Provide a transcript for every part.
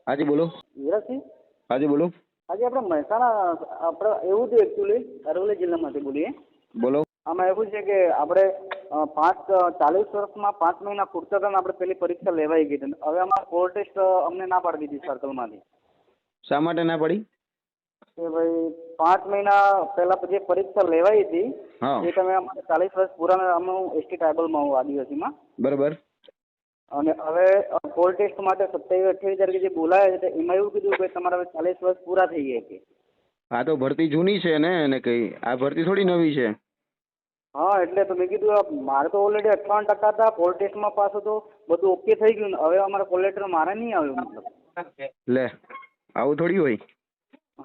હાજી બોલો. વિરાજસિંહ, હાજી બોલો. આજે આપણે મહેસાણા આપણે એવું હતું એકચ્યુઅલી અરવલ્લી જિલ્લામાંથી બોલીએ. બોલો. આમાં એવું છે કે આપણે 40 વર્ષમાં 5 મહિના પૂરતા હતા ને આપણે પેલી પરીક્ષા લેવાઈ ગઈ હતી. હવે અમારે કોર્ટ ટેસ્ટ અમને ના પાડી દીધી સર્કલમાંથી. શા માટે ના પડી? કે ભાઈ 5 મહિના પહેલા જે પરીક્ષા લેવાઈ હતી હા એ તમે અમારે 40 વર્ષ પૂરા અમે એસટી ટ્રાઇબલમાં હું આદિવાસીમાં. બરાબર. અને હવે કોર્ટ ટેસ્ટ માટે 27-28 તારીખે જે બોલાયા છે એમાં એવું કીધું કે તમારા હવે 40 વર્ષ પૂરા થઈ ગયા છે. આ તો ભરતી જૂની છે ને એને કઈ આ ભરતી થોડી નવી છે. હા એટલે તો મેં કીધું મારે તો ઓલરેડી 58% હતા, કોર્ટ ટેસ્ટમાં પાસ હતો, બધું ઓકે થઈ ગયું ને હવે અમારા કોલ લેટર મારે નહીં આવ્યો મતલબ. લે આવું થોડી હોય.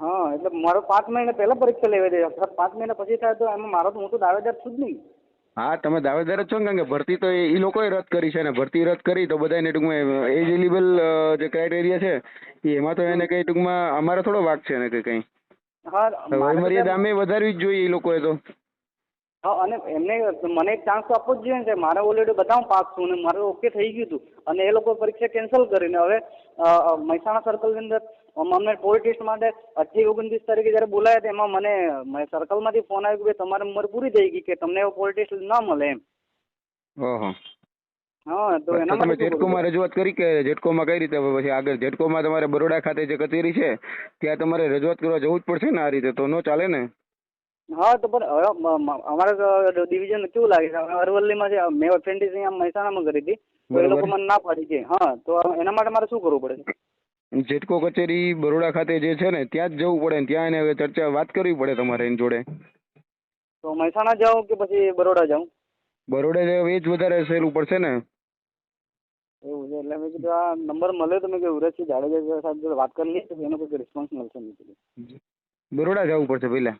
હા એટલે મારો 5 મહિના પહેલા પરીક્ષા લેવા દે, 5 મહિના પછી થાય તો એમાં મારો તો હું તો દાવેદાર છું જ નહીં. હા તમે દાવેદાર જ છો ને, કારણ કે ભરતી તો એ લોકોએ રદ કરી છે ને ભરતી રદ કરી તો બધાને ટૂંકમાં એજ એલિબલ જે ક્રાઇટેરિયા છે એમાં તો એને કઈ ટૂંકમાં અમારે થોડો વાક છે ને કે કઈ વયમર્યાદા અમે વધારવી જ જોઈએ એ લોકોએ તો. હા અને એમને મને એક ચાન્સ તો આપવો જ જોઈએ ને. મારે ઓલરેડી બતાવું પાસ છું ને મારે ઓકે થઈ ગયું હતું અને એ લોકો પરીક્ષા કેન્સલ કરીને હવે મહેસાણા સર્કલની અંદર અમને પોલ ટેસ્ટ માટે 28-29 તારીખે જ્યારે બોલાયા હતા એમાં મને સર્કલમાંથી ફોન આવ્યો કે તમારી ઉંમર પૂરી થઈ ગઈ કે તમને એવો પોલ ટેસ્ટ ના મળે એમ. ઓહો. હા તો એના તમે માટે જેટકોમાં રજૂઆત કરી કે જેટકોમાં કઈ રીતે પછી આગળ જેટકોમાં તમારે બરોડા ખાતે જે કચેરી છે ત્યાં તમારે રજૂઆત કરવા જવું જ પડશે ને? આ રીતે તો ન ચાલે ને. હા તો પણ હવે અમારે ડિવિઝન કેવું લાગે છે અરવલ્લીમાં છે, મેં એપ્રેન્ટિસ અહીંયા મહેસાણામાં કરી હતી તો એ લોકો મને ના પાડી છે. હા તો એના માટે મારે શું કરવું પડે? જેટકો કચેરી બરોડા ખાતે જે છે ને ત્યાં જ જવું પડે ને ત્યાં એને ચર્ચા વાત કરવી પડે તમારે એની જોડે. તો મહેસાણા જાઉં કે પછી બરોડા જાઉં? બરોડા એ જ વધારે સહેલું પડશે ને. એવું છે એટલે મેં કીધું આ નંબર મળ્યો તો મેં કીધું વિરાજસિંહ જાડેજા સાહેબ જોડે વાત કરી લઈએ તો એનો કોઈ રિસ્પોન્સ મળશે નહીં. બરોડા જવું પડશે પહેલા.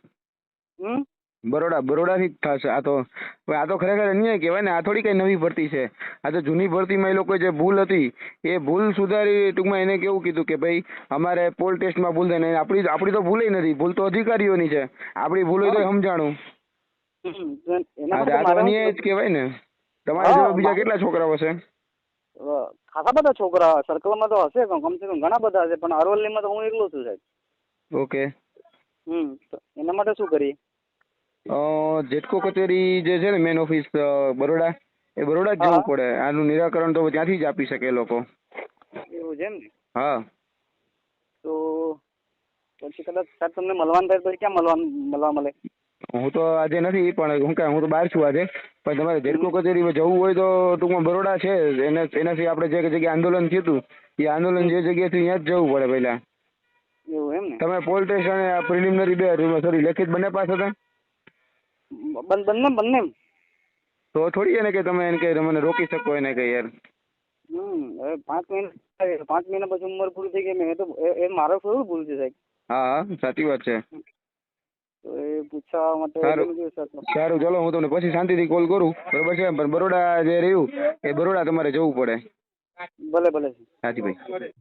બરોડાથી જ થશે. આ તો ખરેખર અન્યાય કહેવાય ને. આ થોડી કઈ નવી ભરતી છે. આ તો જૂની ભરતીમાં એ લોકો જે ભૂલ હતી એ ભૂલ સુધારી ટૂંકમાં એને કેવું કીધું કે ભાઈ અમારે પોલ ટેસ્ટમાં ભૂલ થાય ને. આપણી તો ભૂલ નથી, ભૂલ તો અધિકારીઓની છે. આપણી ભૂલ હોય તો સમજાણું. આ તો અન્યાય જ કહેવાય ને. તમારી જોડે બીજા કેટલા છોકરાઓ છે? ખાસા બધા છોકરા સર્કલમાં તો હશે, કમસે કમ ઘણા બધા હશે, પણ અરવલ્લીમાં તો હું એકલો છું સાહેબ. ઓકે. તો એના માટે શું કરીએ? જેટકો કચેરી જે છે ને મેન ઓફિસ બરોડા એ બરોડા જ જવું પડે. આનું નિરાકરણ તો ત્યાંથી જ આપી શકે એ લોકો. એવું છે એમ ને? હા. તો પછી કદાચ સાહેબ તમને મળવાનું થાય તો ક્યાં મળવા મળે? હું તો આજે નથી પણ હું તો બહાર છું આજે. પણ તમારે જેટકો કચેરીમાં જવું હોય તો ટૂંકમાં બરોડા છે એનાથી આપણે જે જગ્યાએ આંદોલન થયું હતું એ આંદોલન જે જગ્યાએથી ત્યાં જ જવું પડે પહેલા. એવું એમ ને? તમે પોલ ટેસ્ટ અને પ્રિલિમિનરી સોરી લેખિત બંને પાસ હતા? બંને. તો થોડી એને કે તમે એને કે મને રોકી શકો એને કે યાર. હવે 5 મહિના પછી ઉંમર પૂરી થઈ ગઈ મેં તો એ મારો થોડું ભૂલ છે સાહેબ. હા સાચી વાત છે. તો એ પૂછવા માટે સારું ચલો હું તમને પછી શાંતિથી કોલ કરું બરોબર છે. પણ બરોડા જે રહ્યું એ બરોડા તમારે જવું પડે. ભલે. હાજી ભાઈ.